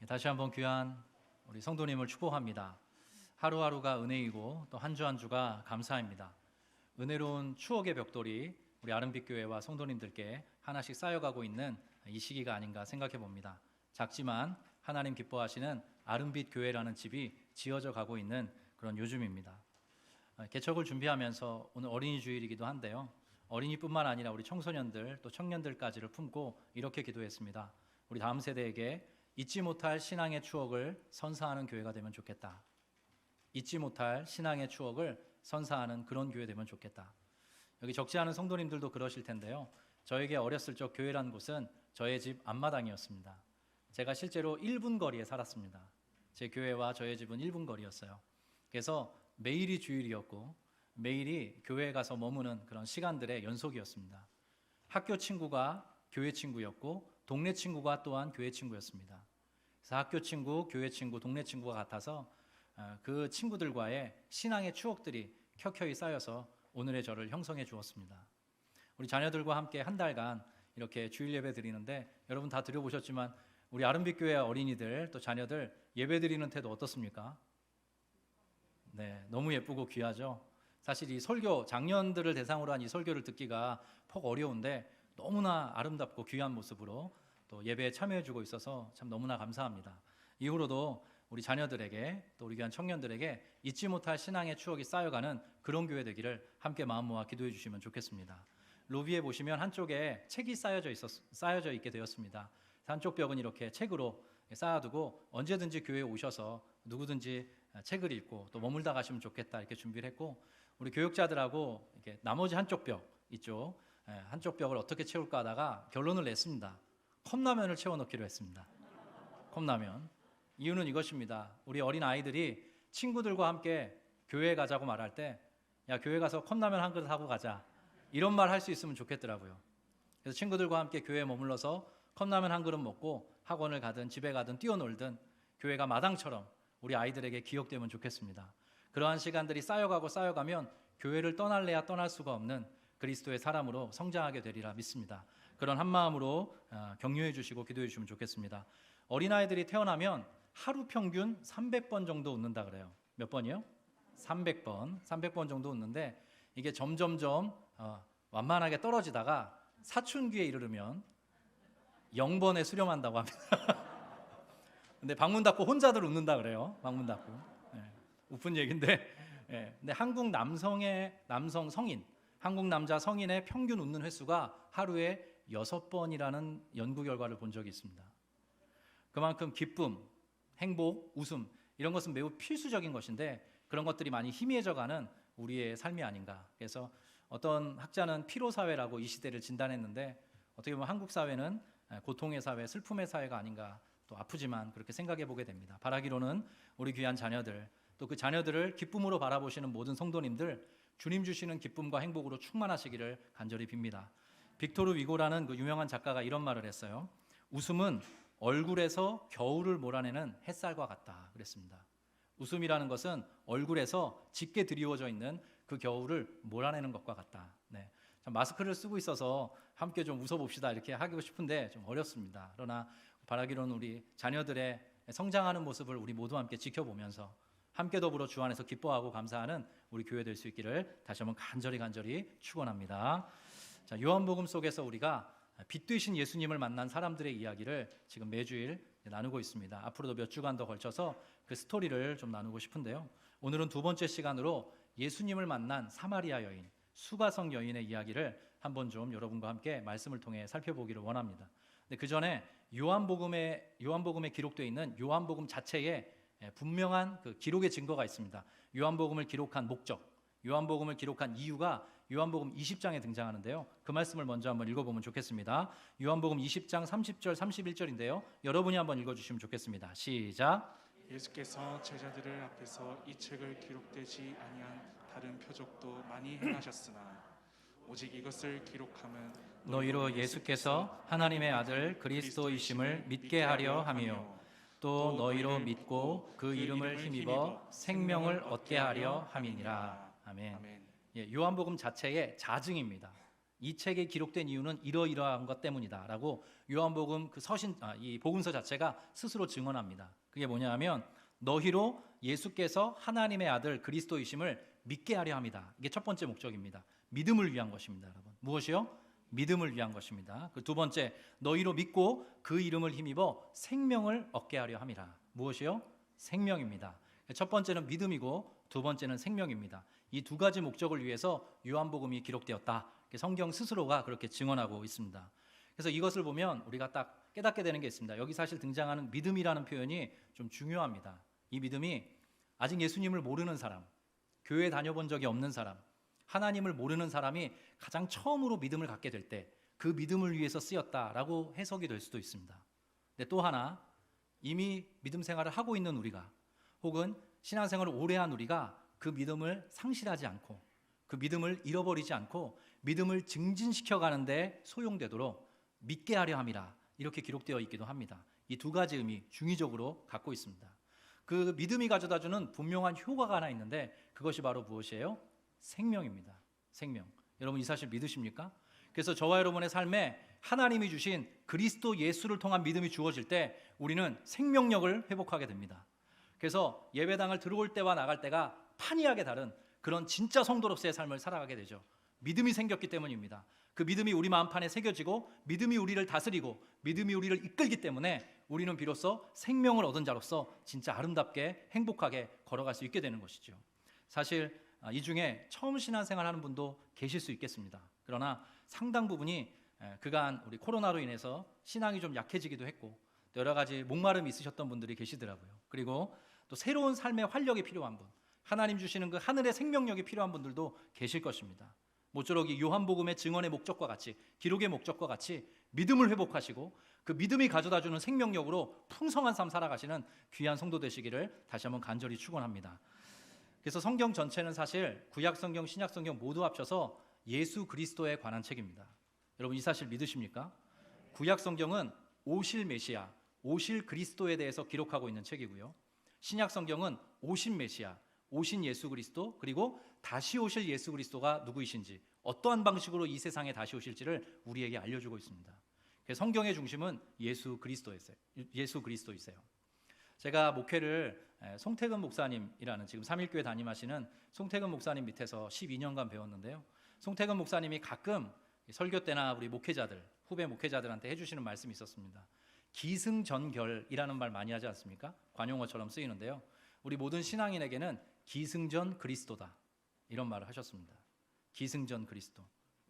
다시 한번 귀한 우리 성도님을 축복합니다. 하루하루가 은혜이고 또 한 주 한 주가 감사입니다. 은혜로운 추억의 벽돌이 우리 아름빛 교회와 성도님들께 하나씩 쌓여가고 있는 이 시기가 아닌가 생각해 봅니다. 작지만 하나님 기뻐하시는 아름빛 교회라는 집이 지어져 가고 있는 그런 요즘입니다. 개척을 준비하면서 오늘 어린이 주일이기도 한데요. 어린이뿐만 아니라 우리 청소년들 또 청년들까지를 품고 이렇게 기도했습니다. 우리 다음 세대에게 잊지 못할 신앙의 추억을 선사하는 교회가 되면 좋겠다. 잊지 못할 신앙의 추억을 선사하는 그런 교회 되면 좋겠다. 여기 적지 않은 성도님들도 그러실 텐데요. 저에게 어렸을 적 교회라는 곳은 저의 집 앞마당이었습니다. 제가 실제로 1분 거리에 살았습니다. 제 교회와 저의 집은 1분 거리였어요. 그래서 매일이 주일이었고 매일이 교회에 가서 머무는 그런 시간들의 연속이었습니다. 학교 친구가 교회 친구였고 동네 친구가 또한 교회 친구였습니다. 그래서 학교 친구, 교회 친구, 동네 친구가 같아서 그 친구들과의 신앙의 추억들이 켜켜이 쌓여서 오늘의 저를 형성해 주었습니다. 우리 자녀들과 함께 한 달간 이렇게 주일 예배 드리는데 여러분 다 드려보셨지만 우리 아름빛 교회 어린이들 또 자녀들 예배 드리는 태도 어떻습니까? 네, 너무 예쁘고 귀하죠. 사실 이 설교, 장년들을 대상으로 한 이 설교를 듣기가 퍽 어려운데 너무나 아름답고 귀한 모습으로 또 예배에 참여해주고 있어서 참 너무나 감사합니다. 이후로도 우리 자녀들에게 또 우리 귀한 청년들에게 잊지 못할 신앙의 추억이 쌓여가는 그런 교회 되기를 함께 마음 모아 기도해 주시면 좋겠습니다. 로비에 보시면 한쪽에 책이 쌓여져 있게 되었습니다. 한쪽 벽은 이렇게 책으로 쌓아두고 언제든지 교회에 오셔서 누구든지 책을 읽고 또 머물다 가시면 좋겠다 이렇게 준비를 했고, 우리 교육자들하고 이렇게 나머지 한쪽 벽 이쪽 한쪽 벽을 어떻게 채울까 하다가 결론을 냈습니다. 컵라면을 채워넣기로 했습니다. 컵라면. 이유는 이것입니다. 우리 어린 아이들이 친구들과 함께 교회에 가자고 말할 때 야, 교회 가서 컵라면 한 그릇 하고 가자, 이런 말 할 수 있으면 좋겠더라고요. 그래서 친구들과 함께 교회에 머물러서 컵라면 한 그릇 먹고 학원을 가든 집에 가든 뛰어놀든 교회가 마당처럼 우리 아이들에게 기억되면 좋겠습니다. 그러한 시간들이 쌓여가면 교회를 떠날래야 떠날 수가 없는 그리스도의 사람으로 성장하게 되리라 믿습니다. 그런 한 마음으로 격려해 주시고 기도해 주시면 좋겠습니다. 어린아이들이 태어나면 하루 평균 300번 정도 웃는다 그래요. 몇 번이요? 300번 정도 웃는데 이게 점점점 완만하게 떨어지다가 사춘기에 이르르면 0번에 수렴한다고 합니다. 근데 방문 닫고 혼자들 웃는다 그래요. 방문 닫고. 웃픈 얘기인데, 근데 한국 남자 성인의 평균 웃는 횟수가 하루에 6번이라는 연구 결과를 본 적이 있습니다. 그만큼 기쁨, 행복, 웃음 이런 것은 매우 필수적인 것인데 그런 것들이 많이 희미해져가는 우리의 삶이 아닌가. 그래서 어떤 학자는 피로사회라고 이 시대를 진단했는데 어떻게 보면 한국 사회는 고통의 사회, 슬픔의 사회가 아닌가, 또 아프지만 그렇게 생각해 보게 됩니다. 바라기로는 우리 귀한 자녀들, 또 그 자녀들을 기쁨으로 바라보시는 모든 성도님들 주님 주시는 기쁨과 행복으로 충만하시기를 간절히 빕니다. 빅토르 위고라는 그 유명한 작가가 이런 말을 했어요. 웃음은 얼굴에서 겨울을 몰아내는 햇살과 같다 그랬습니다. 웃음이라는 것은 얼굴에서 짙게 드리워져 있는 그 겨울을 몰아내는 것과 같다. 네. 마스크를 쓰고 있어서 함께 좀 웃어봅시다 이렇게 하고 싶은데 좀 어렵습니다. 그러나 바라기로는 우리 자녀들의 성장하는 모습을 우리 모두 함께 지켜보면서 함께 더불어 주 안에서 기뻐하고 감사하는 우리 교회 될 수 있기를 다시 한번 간절히 축원합니다. 자, 요한복음 속에서 우리가 빛 되신 예수님을 만난 사람들의 이야기를 지금 매주일 나누고 있습니다. 앞으로도 몇 주간 더 걸쳐서 그 스토리를 좀 나누고 싶은데요. 오늘은 두 번째 시간으로 예수님을 만난 사마리아 여인, 수가성 여인의 이야기를 한번 좀 여러분과 함께 말씀을 통해 살펴보기를 원합니다. 근데 그 전에 요한복음에 기록되어 있는 요한복음 자체에 분명한 그 기록의 증거가 있습니다. 요한복음을 기록한 목적, 요한복음을 기록한 이유가 요한복음 20장에 등장하는데요. 그 말씀을 먼저 한번 읽어보면 좋겠습니다. 요한복음 20장 30절 31절인데요. 여러분이 한번 읽어주시면 좋겠습니다. 시작. 예수께서 제자들을 앞에서 이 책을 기록되지 아니한 다른 표적도 많이 행하셨으나 오직 이것을 기록함은 너희로 예수께서 하나님의 아들 그리스도이심을 믿게 하려 함이요 또 너희로 믿고 그 이름을 힘입어 생명을 얻게 하려 함이니라. 아멘. 요한복음 자체의 자증입니다. 이 책에 기록된 이유는 이러이러한 것 때문이다라고 요한복음 이 복음서 자체가 스스로 증언합니다. 그게 뭐냐하면 너희로 예수께서 하나님의 아들 그리스도이심을 믿게 하려 함이다. 이게 첫 번째 목적입니다. 믿음을 위한 것입니다, 여러분. 무엇이요? 믿음을 위한 것입니다. 그 두 번째, 너희로 믿고 그 이름을 힘입어 생명을 얻게 하려 함이라. 무엇이요? 생명입니다. 첫 번째는 믿음이고 두 번째는 생명입니다. 이 두 가지 목적을 위해서 요한복음이 기록되었다. 성경 스스로가 그렇게 증언하고 있습니다. 그래서 이것을 보면 우리가 딱 깨닫게 되는 게 있습니다. 여기 사실 등장하는 믿음이라는 표현이 좀 중요합니다. 이 믿음이 아직 예수님을 모르는 사람, 교회 다녀본 적이 없는 사람, 하나님을 모르는 사람이 가장 처음으로 믿음을 갖게 될 때 그 믿음을 위해서 쓰였다라고 해석이 될 수도 있습니다. 근데 또 하나, 이미 믿음 생활을 하고 있는 우리가 혹은 신앙생활을 오래 한 우리가 그 믿음을 상실하지 않고 그 믿음을 잃어버리지 않고 믿음을 증진시켜 가는데 소용되도록 믿게 하려 함이라 이렇게 기록되어 있기도 합니다. 이 두 가지 의미 중의적으로 갖고 있습니다. 그 믿음이 가져다주는 분명한 효과가 하나 있는데 그것이 바로 무엇이에요? 생명입니다. 생명. 여러분 이 사실 믿으십니까? 그래서 저와 여러분의 삶에 하나님이 주신 그리스도 예수를 통한 믿음이 주어질 때 우리는 생명력을 회복하게 됩니다. 그래서 예배당을 들어올 때와 나갈 때가 판이하게 다른 그런 진짜 성도로서의 삶을 살아가게 되죠. 믿음이 생겼기 때문입니다. 그 믿음이 우리 마음판에 새겨지고 믿음이 우리를 다스리고 믿음이 우리를 이끌기 때문에 우리는 비로소 생명을 얻은 자로서 진짜 아름답게 행복하게 걸어갈 수 있게 되는 것이죠. 사실 이 중에 처음 신앙생활하는 분도 계실 수 있겠습니다. 그러나 상당 부분이 그간 우리 코로나로 인해서 신앙이 좀 약해지기도 했고 또 여러 가지 목마름이 있으셨던 분들이 계시더라고요. 그리고 또 새로운 삶의 활력이 필요한 분, 하나님 주시는 그 하늘의 생명력이 필요한 분들도 계실 것입니다. 모쪼록 이 요한복음의 증언의 목적과 같이 기록의 목적과 같이 믿음을 회복하시고 그 믿음이 가져다주는 생명력으로 풍성한 삶 살아가시는 귀한 성도 되시기를 다시 한번 간절히 축원합니다. 그래서 성경 전체는 사실 구약성경, 신약성경 모두 합쳐서 예수 그리스도에 관한 책입니다. 여러분 이 사실 믿으십니까? 구약성경은 오실 메시아, 오실 그리스도에 대해서 기록하고 있는 책이고요. 신약성경은 오신 메시아, 오신 예수 그리스도 그리고 다시 오실 예수 그리스도가 누구이신지 어떠한 방식으로 이 세상에 다시 오실지를 우리에게 알려주고 있습니다. 그래서 성경의 중심은 예수 그리스도이세요. 제가 목회를 송태근 목사님이라는 지금 삼일교회 담임하시는 송태근 목사님 밑에서 12년간 배웠는데요. 송태근 목사님이 가끔 설교 때나 우리 목회자들, 후배 목회자들한테 해주시는 말씀이 있었습니다. 기승전결이라는 말 많이 하지 않습니까? 관용어처럼 쓰이는데요. 우리 모든 신앙인에게는 기승전 그리스도다 이런 말을 하셨습니다. 기승전 그리스도.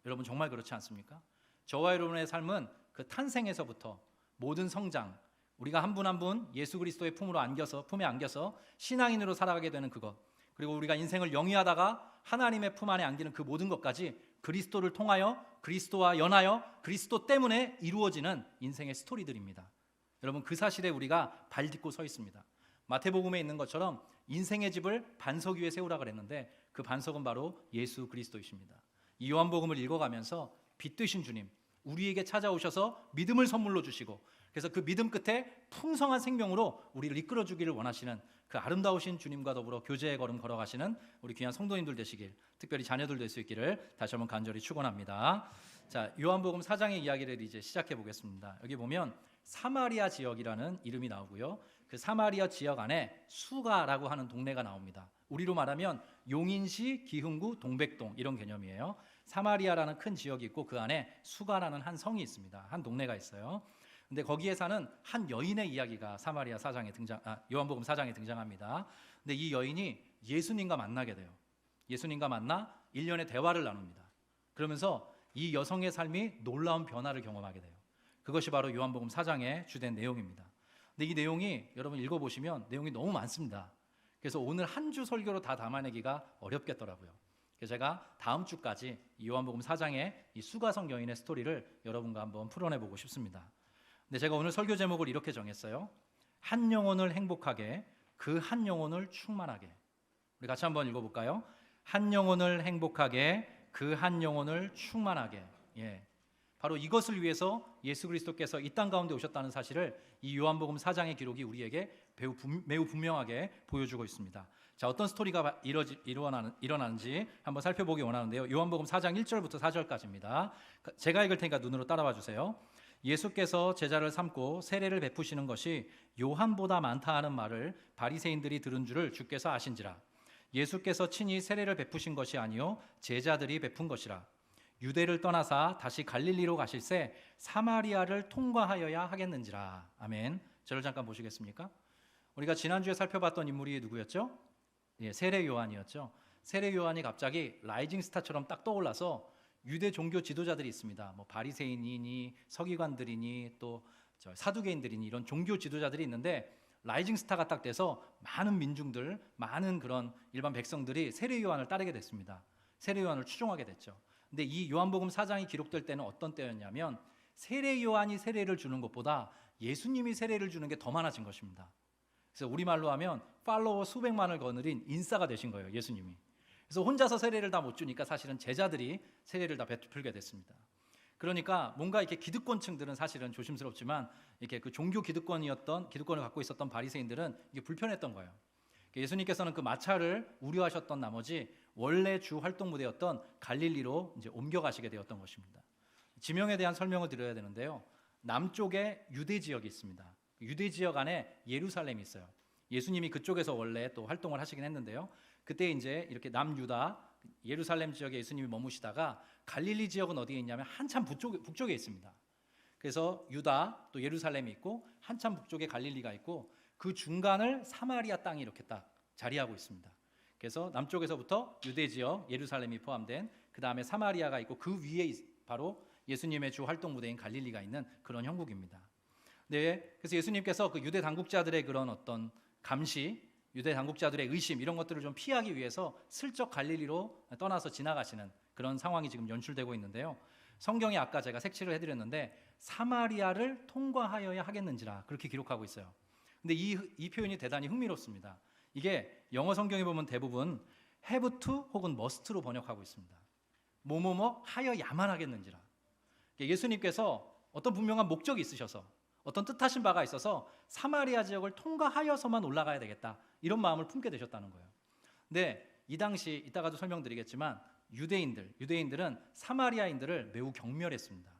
여러분 정말 그렇지 않습니까? 저와 여러분의 삶은 그 탄생에서부터 모든 성장, 우리가 한 분 한 분 예수 그리스도의 품에 안겨서 신앙인으로 살아가게 되는 그것, 그리고 우리가 인생을 영위하다가 하나님의 품 안에 안기는 그 모든 것까지 그리스도를 통하여 그리스도와 연하여 그리스도 때문에 이루어지는 인생의 스토리들입니다. 여러분 그 사실에 우리가 발딛고 서 있습니다. 마태복음에 있는 것처럼 인생의 집을 반석 위에 세우라 그랬는데 그 반석은 바로 예수 그리스도이십니다. 이 요한복음을 읽어가면서 빛 되신 주님, 우리에게 찾아오셔서 믿음을 선물로 주시고 그래서 그 믿음 끝에 풍성한 생명으로 우리를 이끌어 주기를 원하시는 그 아름다우신 주님과 더불어 교제의 걸음 걸어가시는 우리 귀한 성도님들 되시길, 특별히 자녀들 될 수 있기를 다시 한번 간절히 축원합니다. 자, 요한복음 4장의 이야기를 이제 시작해 보겠습니다. 여기 보면 사마리아 지역이라는 이름이 나오고요. 그 사마리아 지역 안에 수가라고 하는 동네가 나옵니다. 우리로 말하면 용인시, 기흥구, 동백동 이런 개념이에요. 사마리아라는 큰 지역이 있고 그 안에 수가라는 한 성이 있습니다. 한 동네가 있어요. 근데 거기에 사는 한 여인의 이야기가 요한복음 4장에 등장합니다. 근데 이 여인이 예수님과 만나게 돼요. 예수님과 만나 1년의 대화를 나눕니다. 그러면서 이 여성의 삶이 놀라운 변화를 경험하게 돼요. 그것이 바로 요한복음 4장의 주된 내용입니다. 근데 이 내용이 여러분 읽어보시면 내용이 너무 많습니다. 그래서 오늘 한 주 설교로 다 담아내기가 어렵겠더라고요. 그래서 제가 다음 주까지 이 요한복음 4장의 이 수가성 여인의 스토리를 여러분과 한번 풀어내보고 싶습니다. 근데 제가 오늘 설교 제목을 이렇게 정했어요. 한 영혼을 행복하게, 그 한 영혼을 충만하게. 우리 같이 한번 읽어볼까요? 한 영혼을 행복하게, 그 한 영혼을 충만하게. 바로 이것을 위해서 예수 그리스도께서 이 땅 가운데 오셨다는 사실을 이 요한복음 4장의 기록이 우리에게 매우 분명하게 보여주고 있습니다. 자, 어떤 스토리가 일어나는지 한번 살펴보기 원하는데요. 요한복음 4장 1절부터 4절까지입니다. 제가 읽을 테니까 눈으로 따라와 주세요. 예수께서 제자를 삼고 세례를 베푸시는 것이 요한보다 많다 하는 말을 바리새인들이 들은 줄을 주께서 아신지라. 예수께서 친히 세례를 베푸신 것이 아니요 제자들이 베푼 것이라. 유대를 떠나사 다시 갈릴리로 가실새 사마리아를 통과하여야 하겠는지라. 아멘. 저를 잠깐 보시겠습니까? 우리가 지난주에 살펴봤던 인물이 누구였죠? 예, 세례 요한이었죠. 세례 요한이 갑자기 라이징 스타처럼 딱 떠올라서 유대 종교 지도자들이 있습니다. 뭐 바리새인이니 서기관들이니 또 사두개인들이니 이런 종교 지도자들이 있는데 라이징 스타가 딱 돼서 많은 민중들, 많은 그런 일반 백성들이 세례 요한을 따르게 됐습니다. 세례 요한을 추종하게 됐죠. 근데 이 요한복음 4장이 기록될 때는 어떤 때였냐면 세례 요한이 세례를 주는 것보다 예수님이 세례를 주는 게 더 많아진 것입니다. 그래서 우리말로 하면 팔로워 수백만을 거느린 인싸가 되신 거예요, 예수님이. 그래서 혼자서 세례를 다 못 주니까 사실은 제자들이 세례를 다 베풀게 됐습니다. 그러니까 뭔가 이렇게 기득권층들은 사실은 조심스럽지만 이렇게 그 종교 기득권을 갖고 있었던 바리새인들은 이게 불편했던 거예요. 예수님께서는 그 마차를 우려하셨던 나머지 원래 주 활동 무대였던 갈릴리로 이제 옮겨가시게 되었던 것입니다. 지명에 대한 설명을 드려야 되는데요. 남쪽에 유대 지역이 있습니다. 유대 지역 안에 예루살렘이 있어요. 예수님이 그쪽에서 원래 또 활동을 하시긴 했는데요. 그때 이제 이렇게 남유다 예루살렘 지역에 예수님이 머무시다가 갈릴리 지역은 어디에 있냐면 한참 북쪽에 있습니다. 그래서 유다 또 예루살렘이 있고 한참 북쪽에 갈릴리가 있고 그 중간을 사마리아 땅이 이렇게 딱 자리하고 있습니다. 그래서 남쪽에서부터 유대 지역 예루살렘이 포함된 그 다음에 사마리아가 있고 그 위에 바로 예수님의 주 활동 무대인 갈릴리가 있는 그런 형국입니다. 네, 그래서 예수님께서 그 유대 당국자들의 그런 어떤 감시, 유대 당국자들의 의심 이런 것들을 좀 피하기 위해서 슬쩍 갈릴리로 떠나서 지나가시는 그런 상황이 지금 연출되고 있는데요. 성경에 아까 제가 색칠을 해드렸는데 사마리아를 통과하여야 하겠는지라 그렇게 기록하고 있어요. 근데 이 표현이 대단히 흥미롭습니다. 이게 영어 성경에 보면 대부분 have to 혹은 must로 번역하고 있습니다. 뭐뭐뭐 하여야만 하겠는지라. 예수님께서 어떤 분명한 목적이 있으셔서 어떤 뜻하신 바가 있어서 사마리아 지역을 통과하여서만 올라가야 되겠다 이런 마음을 품게 되셨다는 거예요. 근데 이 당시 이따가도 설명드리겠지만 유대인들은 사마리아인들을 매우 경멸했습니다.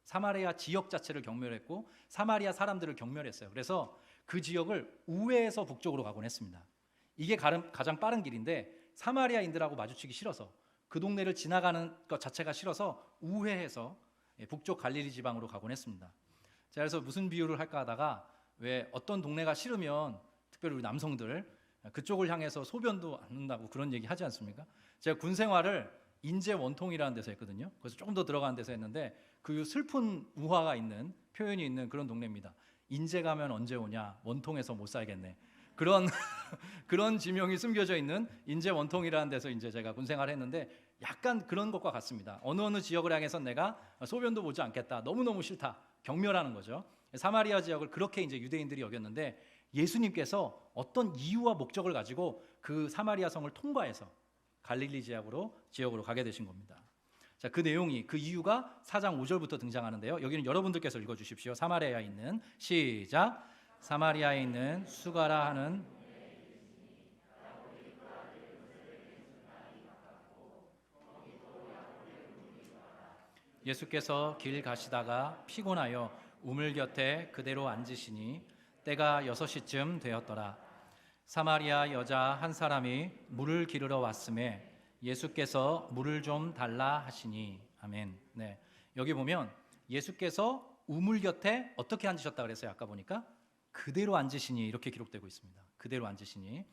사마리아 지역 자체를 경멸했고 사마리아 사람들을 경멸했어요. 그래서 그 지역을 우회해서 북쪽으로 가곤 했습니다. 이게 가장 빠른 길인데 사마리아인들하고 마주치기 싫어서 그 동네를 지나가는 것 자체가 싫어서 우회해서 북쪽 갈릴리 지방으로 가곤 했습니다. 자, 그래서 무슨 비유를 할까 하다가 왜 어떤 동네가 싫으면 특별히 우리 남성들 그쪽을 향해서 소변도 않는다고 그런 얘기 하지 않습니까? 제가 군 생활을 인제 원통이라는 데서 했거든요. 그래서 조금 더 들어가는 데서 했는데 그 슬픈 우화가 있는 표현이 있는 그런 동네입니다. 인제 가면 언제 오냐? 원통에서 못 살겠네. 그런 지명이 숨겨져 있는 인제 원통이라는 데서 이제 제가 군 생활을 했는데 약간 그런 것과 같습니다. 어느 지역을 향해서 내가 소변도 보지 않겠다. 너무너무 싫다. 경멸하는 거죠. 사마리아 지역을 그렇게 이제 유대인들이 여겼는데 예수님께서 어떤 이유와 목적을 가지고 그 사마리아 성을 통과해서 갈릴리 지역으로 가게 되신 겁니다. 자, 그 내용이 그 이유가 4장 5절부터 등장하는데요. 여기는 여러분들께서 읽어 주십시오. 사마리아에 있는 시작. 사마리아에 있는 수가라 하는 예수께서 길 가시다가 피곤하여 우물 곁에 그대로 앉으시니 때가 6시쯤 되었더라. 사마리아 여자 한 사람이 물을 기르러 왔음에 예수께서 물을 좀 달라 하시니 아멘. 네, 여기 보면 예수께서 우물 곁에 어떻게 앉으셨다 그랬어요? 아까 보니까 그대로 앉으시니 이렇게 기록되고 있습니다. 그대로 앉으시니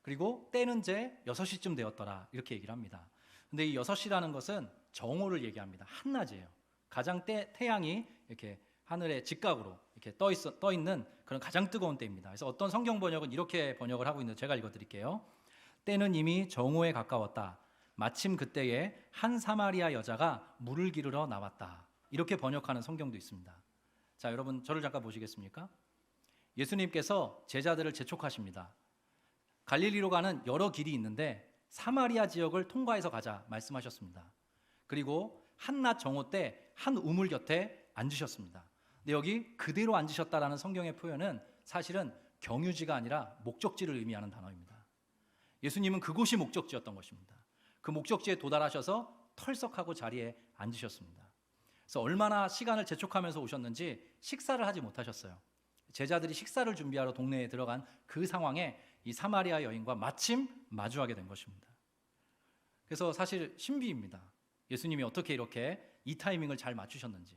그리고 때는 제 6시쯤 되었더라 이렇게 얘기를 합니다. 근데 이 6시라는 것은 정오를 얘기합니다. 한낮이에요. 가장 태양이 이렇게 하늘의 직각으로 이렇게 떠 있는 그런 가장 뜨거운 때입니다. 그래서 어떤 성경 번역은 이렇게 번역을 하고 있는데 제가 읽어드릴게요. 때는 이미 정오에 가까웠다. 마침 그때에 한 사마리아 여자가 물을 기르러 나왔다. 이렇게 번역하는 성경도 있습니다. 자, 여러분 저를 잠깐 보시겠습니까? 예수님께서 제자들을 재촉하십니다. 갈릴리로 가는 여러 길이 있는데 사마리아 지역을 통과해서 가자 말씀하셨습니다. 그리고 한낮 정오 때 한 우물 곁에 앉으셨습니다. 근데 여기 그대로 앉으셨다라는 성경의 표현은 사실은 경유지가 아니라 목적지를 의미하는 단어입니다. 예수님은 그곳이 목적지였던 것입니다. 그 목적지에 도달하셔서 털썩하고 자리에 앉으셨습니다. 그래서 얼마나 시간을 재촉하면서 오셨는지 식사를 하지 못하셨어요. 제자들이 식사를 준비하러 동네에 들어간 그 상황에 이 사마리아 여인과 마침 마주하게 된 것입니다. 그래서 사실 신비입니다. 예수님이 어떻게 이렇게 이 타이밍을 잘 맞추셨는지.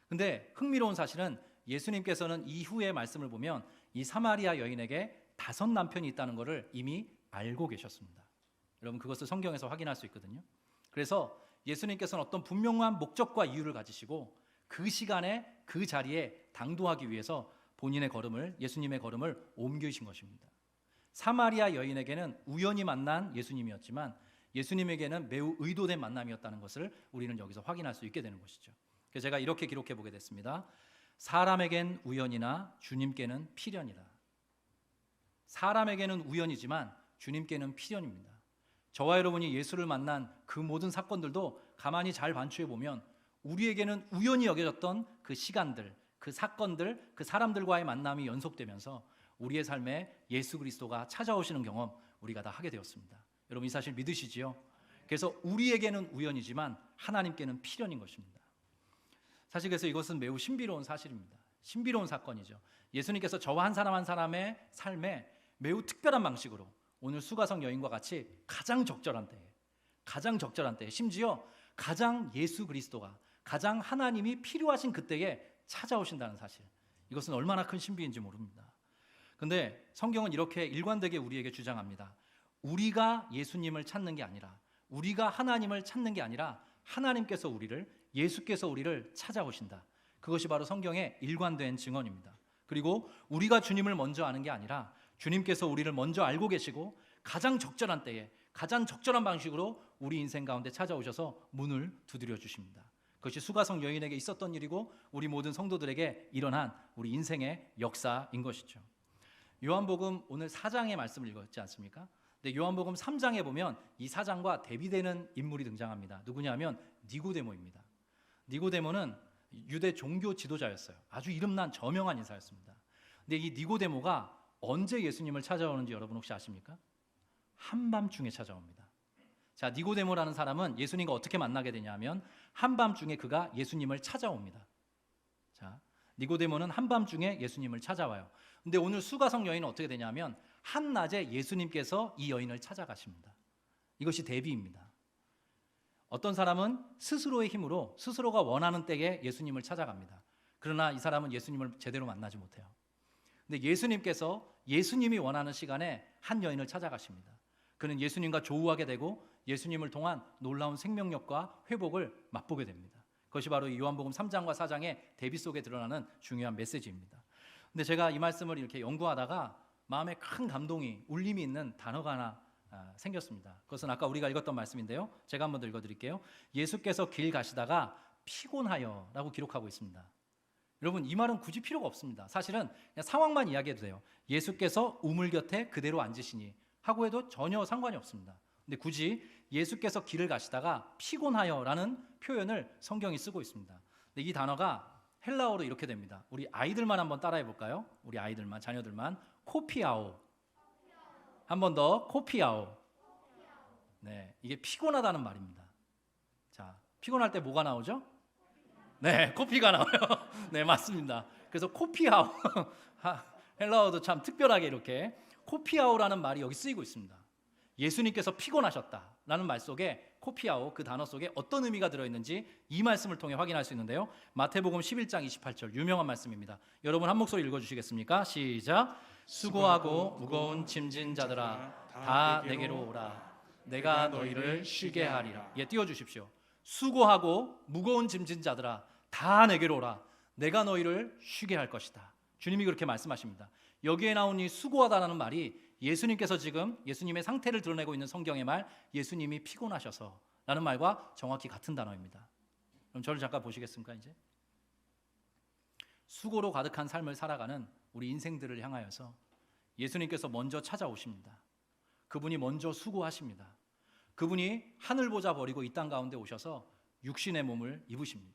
근데 흥미로운 사실은 예수님께서는 이후의 말씀을 보면 이 사마리아 여인에게 5 남편이 있다는 것을 이미 알고 계셨습니다. 여러분 그것을 성경에서 확인할 수 있거든요. 그래서 예수님께서는 어떤 분명한 목적과 이유를 가지시고 그 시간에 그 자리에 당도하기 위해서 본인의 걸음을, 예수님의 걸음을 옮기신 것입니다. 사마리아 여인에게는 우연히 만난 예수님이었지만 예수님에게는 매우 의도된 만남이었다는 것을 우리는 여기서 확인할 수 있게 되는 것이죠. 그래서 제가 이렇게 기록해 보게 됐습니다. 사람에겐 우연이나 주님께는 필연이다. 사람에게는 우연이지만 주님께는 필연입니다. 저와 여러분이 예수를 만난 그 모든 사건들도 가만히 잘 반추해 보면 우리에게는 우연히 여겨졌던 그 시간들, 그 사건들, 그 사람들과의 만남이 연속되면서 우리의 삶에 예수 그리스도가 찾아오시는 경험 우리가 다 하게 되었습니다. 여러분 이 사실 믿으시지요? 그래서 우리에게는 우연이지만 하나님께는 필연인 것입니다. 사실 그래서 이것은 매우 신비로운 사실입니다. 신비로운 사건이죠. 예수님께서 저와 한 사람 한 사람의 삶에 매우 특별한 방식으로 오늘 수가성 여인과 같이 가장 적절한 때에 심지어 가장 예수 그리스도가 가장 하나님이 필요하신 그때에 찾아오신다는 사실, 이것은 얼마나 큰 신비인지 모릅니다. 그런데 성경은 이렇게 일관되게 우리에게 주장합니다. 우리가 예수님을 찾는 게 아니라, 우리가 하나님을 찾는 게 아니라 하나님께서 예수께서 우리를 찾아오신다. 그것이 바로 성경의 일관된 증언입니다. 그리고 우리가 주님을 먼저 아는 게 아니라 주님께서 우리를 먼저 알고 계시고 가장 적절한 때에 가장 적절한 방식으로 우리 인생 가운데 찾아오셔서 문을 두드려 주십니다. 그것이 수가성 여인에게 있었던 일이고 우리 모든 성도들에게 일어난 우리 인생의 역사인 것이죠. 요한복음 오늘 4장의 말씀을 읽었지 않습니까? 근데 요한복음 3장에 보면 이 4장과 대비되는 인물이 등장합니다. 누구냐면 니고데모입니다. 니고데모는 유대 종교 지도자였어요. 아주 이름난 저명한 인사였습니다. 근데 이 니고데모가 언제 예수님을 찾아오는지 여러분 혹시 아십니까? 한밤중에 찾아옵니다. 자, 니고데모라는 사람은 예수님과 어떻게 만나게 되냐면 한밤중에 그가 예수님을 찾아옵니다. 자, 니고데모는 한밤중에 예수님을 찾아와요. 근데 오늘 수가성 여인은 어떻게 되냐면 한낮에 예수님께서 이 여인을 찾아가십니다. 이것이 대비입니다. 어떤 사람은 스스로의 힘으로 스스로가 원하는 때에 예수님을 찾아갑니다. 그러나 이 사람은 예수님을 제대로 만나지 못해요. 근데 예수님께서 예수님이 원하는 시간에 한 여인을 찾아가십니다. 그는 예수님과 조우하게 되고 예수님을 통한 놀라운 생명력과 회복을 맛보게 됩니다. 그것이 바로 이 요한복음 3장과 4장의 대비 속에 드러나는 중요한 메시지입니다. 근데 제가 이 말씀을 이렇게 연구하다가 마음에 큰 감동이, 울림이 있는 단어가 하나 생겼습니다. 그것은 아까 우리가 읽었던 말씀인데요. 제가 한번 더 읽어드릴게요. 예수께서 길 가시다가 피곤하여 라고 기록하고 있습니다. 여러분 이 말은 굳이 필요가 없습니다. 사실은 그냥 상황만 이야기해도 돼요. 예수께서 우물 곁에 그대로 앉으시니 하고 해도 전혀 상관이 없습니다. 근데 굳이 예수께서 길을 가시다가 피곤하여라는 표현을 성경이 쓰고 있습니다. 근데 이 단어가 헬라어로 이렇게 됩니다. 우리 아이들만 한번 따라해 볼까요? 우리 아이들만, 자녀들만. 코피아오. 한 번 더. 코피아오. 네, 이게 피곤하다는 말입니다. 자, 피곤할 때 뭐가 나오죠? 네, 코피가 나와요. 네, 맞습니다. 그래서 코피아오. 헬라어도 참 특별하게 이렇게 코피아오라는 말이 여기 쓰이고 있습니다. 예수님께서 피곤하셨다라는 말 속에 코피아오, 그 단어 속에 어떤 의미가 들어있는지 이 말씀을 통해 확인할 수 있는데요. 마태복음 11장 28절 유명한 말씀입니다. 여러분 한 목소리 읽어주시겠습니까? 시작. 수고하고 무거운 짐진 자들아 다 내게로 오라. 내가 너희를 쉬게 하리라. 예, 띄워주십시오. 수고하고 무거운 짐진 자들아 다 내게로 오라. 내가 너희를 쉬게 할 것이다. 주님이 그렇게 말씀하십니다. 여기에 나온 이 수고하다라는 말이 예수님께서 지금 예수님의 상태를 드러내고 있는 성경의 말, 예수님이 피곤하셔서 라는 말과 정확히 같은 단어입니다. 그럼 저를 잠깐 보시겠습니까? 이제 수고로 가득한 삶을 살아가는 우리 인생들을 향하여서 예수님께서 먼저 찾아오십니다. 그분이 먼저 수고하십니다. 그분이 하늘 보자 버리고 이 땅 가운데 오셔서 육신의 몸을 입으십니다.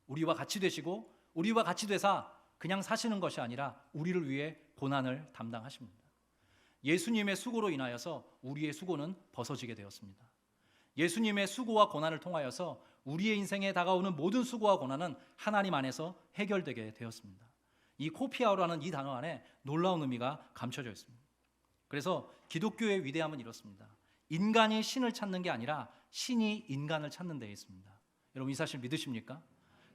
우리와 같이 되시고 우리와 같이 되사 그냥 사시는 것이 아니라 우리를 위해 고난을 담당하십니다. 예수님의 수고로 인하여서 우리의 수고는 벗어지게 되었습니다. 예수님의 수고와 고난을 통하여서 우리의 인생에 다가오는 모든 수고와 고난은 하나님 안에서 해결되게 되었습니다. 이 코피아오라는 이 단어 안에 놀라운 의미가 감춰져 있습니다. 그래서 기독교의 위대함은 이렇습니다. 인간이 신을 찾는 게 아니라 신이 인간을 찾는 데에 있습니다. 여러분 이 사실 믿으십니까?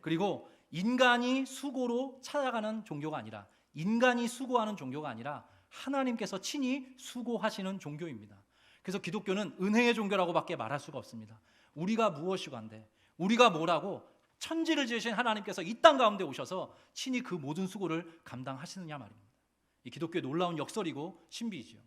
그리고 인간이 수고로 찾아가는 종교가 아니라, 인간이 수고하는 종교가 아니라 하나님께서 친히 수고하시는 종교입니다. 그래서 기독교는 은혜의 종교라고밖에 말할 수가 없습니다. 우리가 무엇이고 한데, 우리가 뭐라고 천지를 지으신 하나님께서 이 땅 가운데 오셔서 친히 그 모든 수고를 감당하시느냐 말입니다. 이 기독교의 놀라운 역설이고 신비이지요.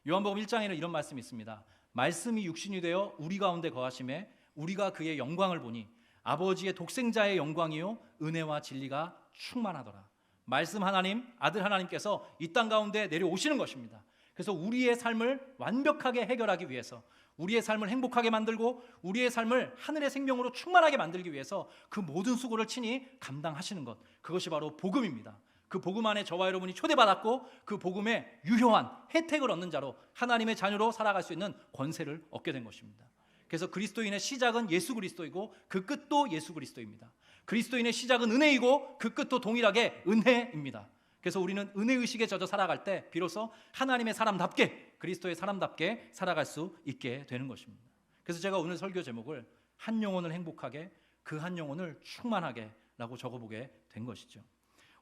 요한복음 1장에는 이런 말씀이 있습니다. 말씀이 육신이 되어 우리 가운데 거하심에 우리가 그의 영광을 보니 아버지의 독생자의 영광이요 은혜와 진리가 충만하더라. 말씀 하나님, 아들 하나님께서 이 땅 가운데 내려오시는 것입니다. 그래서 우리의 삶을 완벽하게 해결하기 위해서, 우리의 삶을 행복하게 만들고 우리의 삶을 하늘의 생명으로 충만하게 만들기 위해서 그 모든 수고를 친히 감당하시는 것, 그것이 바로 복음입니다. 그 복음 안에 저와 여러분이 초대받았고 그 복음의 유효한 혜택을 얻는 자로 하나님의 자녀로 살아갈 수 있는 권세를 얻게 된 것입니다. 그래서 그리스도인의 시작은 예수 그리스도이고 그 끝도 예수 그리스도입니다. 그리스도인의 시작은 은혜이고 그 끝도 동일하게 은혜입니다. 그래서 우리는 은혜의식에 젖어 살아갈 때 비로소 하나님의 사람답게, 그리스도의 사람답게 살아갈 수 있게 되는 것입니다. 그래서 제가 오늘 설교 제목을 한 영혼을 행복하게, 그 한 영혼을 충만하게 라고 적어보게 된 것이죠.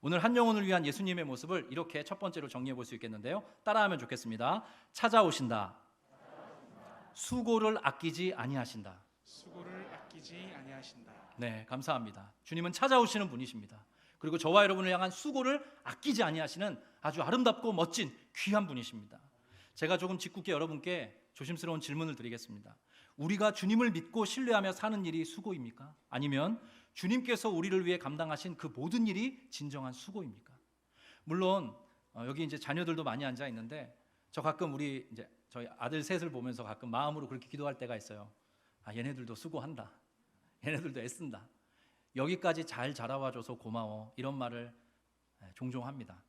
오늘 한 영혼을 위한 예수님의 모습을 이렇게 첫 번째로 정리해 볼 수 있겠는데요. 따라하면 좋겠습니다. 찾아오신다. 수고를 아끼지 아니하신다. 수고를 아끼지 아니하신다. 네, 감사합니다. 주님은 찾아오시는 분이십니다. 그리고 저와 여러분을 향한 수고를 아끼지 아니하시는 아주 아름답고 멋진 귀한 분이십니다. 제가 조금 짓궂게 여러분께 조심스러운 질문을 드리겠습니다. 우리가 주님을 믿고 신뢰하며 사는 일이 수고입니까? 아니면 주님께서 우리를 위해 감당하신 그 모든 일이 진정한 수고입니까? 물론 여기 이제 자녀들도 많이 앉아 있는데 저 가끔 우리 이제 저희 아들 셋을 보면서 가끔 마음으로 그렇게 기도할 때가 있어요. 아, 얘네들도 수고한다. 얘네들도 애쓴다. 여기까지 잘 자라와줘서 고마워. 이런 말을 종종 합니다.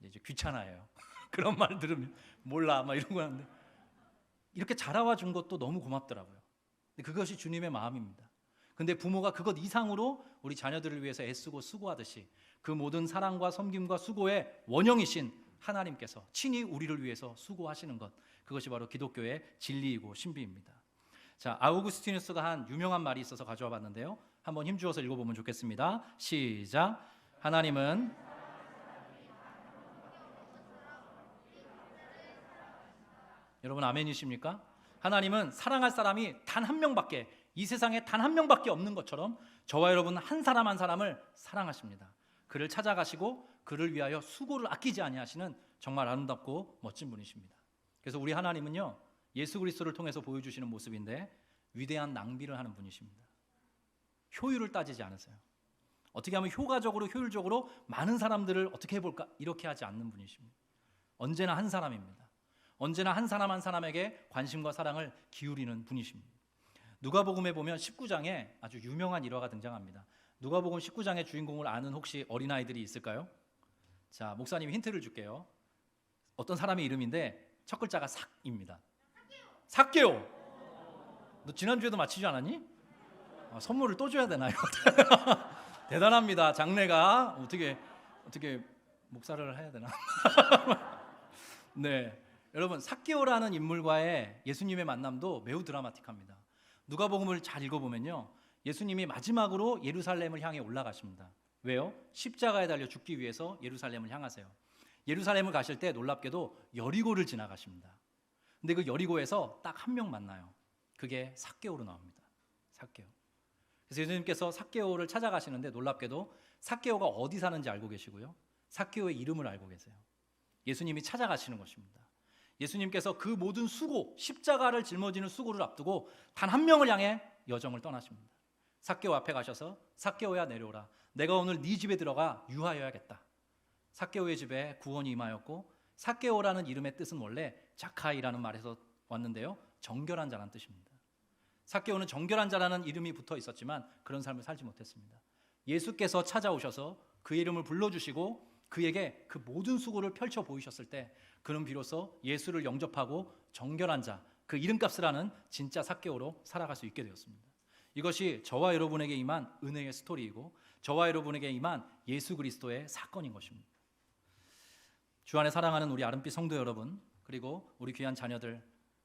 이제 귀찮아요. 그런 말 들으면 몰라 막 이런 거 하는데 이렇게 자라와 준 것도 너무 고맙더라고요. 근데 그것이 주님의 마음입니다. 근데 부모가 그것 이상으로 우리 자녀들을 위해서 애쓰고 수고하듯이 그 모든 사랑과 섬김과 수고의 원형이신 하나님께서 친히 우리를 위해서 수고하시는 것, 그것이 바로 기독교의 진리이고 신비입니다. 자, 아우구스티누스가 한 유명한 말이 있어서 가져와 봤는데요. 한번 힘주어서 읽어보면 좋겠습니다. 시작. 하나님은 여러분 아멘이십니까? 하나님은 사랑할 사람이 단 한 명밖에, 이 세상에 단 한 명밖에 없는 것처럼 저와 여러분 한 사람 한 사람을 사랑하십니다. 그를 찾아가시고 그를 위하여 수고를 아끼지 아니하시는 정말 아름답고 멋진 분이십니다. 그래서 우리 하나님은요, 예수 그리스도를 통해서 보여주시는 모습인데 위대한 낭비를 하는 분이십니다. 효율을 따지지 않으세요. 어떻게 하면 효과적으로 효율적으로 많은 사람들을 어떻게 해볼까 이렇게 하지 않는 분이십니다. 언제나 한 사람입니다. 언제나 한 사람 한 사람에게 관심과 사랑을 기울이는 분이십니다. 누가복음에 보면 19장에 아주 유명한 일화가 등장합니다. 누가복음 19장의 주인공을 아는 혹시 어린아이들이 있을까요? 자, 목사님이 힌트를 줄게요. 어떤 사람의 이름인데 첫 글자가 삭입니다. 삭개오. 너 지난주에도 맞히지 않았니? 선물을 또 줘야 되나요? 대단합니다. 장래가 어떻게 목사를 해야 되나? 네, 여러분 삭개오라는 인물과의 예수님의 만남도 매우 드라마틱합니다. 누가복음을 잘 읽어보면요, 예수님이 마지막으로 예루살렘을 향해 올라가십니다. 왜요? 십자가에 달려 죽기 위해서 예루살렘을 향하세요. 예루살렘을 가실 때 놀랍게도 여리고를 지나가십니다. 근데 그 여리고에서 딱 한 명 만나요. 그게 삭개오로 나옵니다. 삭개오. 그래서 예수님께서 삭개오를 찾아가시는데 놀랍게도 삭개오가 어디 사는지 알고 계시고요, 삭개오의 이름을 알고 계세요. 예수님이 찾아가시는 것입니다. 예수님께서 그 모든 수고, 십자가를 짊어지는 수고를 앞두고 단 한 명을 향해 여정을 떠나십니다. 삭개오 앞에 가셔서 삭개오야 내려오라. 내가 오늘 네 집에 들어가 유하여야겠다. 삭개오의 집에 구원이 임하였고, 삭개오라는 이름의 뜻은 원래 자카이라는 말에서 왔는데요, 정결한 자라는 뜻입니다. 삭개오는 정결한 자라는 이름이 붙어 있었지만 그런 삶을 살지 못했습니다. 예수께서 찾아오셔서 그 이름을 불러주시고 그에게 그 모든 수고를 펼쳐 보이셨을 때 그는 비로소 예수를 영접하고 정결한 자, 그 이름값을 하는 진짜 삭개오로 살아갈 수 있게 되었습니다. 이것이 저와 여러분에게 임한 은혜의 스토리이고 저와 여러분에게 임한 예수 그리스도의 사건인 것입니다. 주 안에 사랑하는 우리 아름빛 성도 여러분, 그리고 우리 귀한 자녀들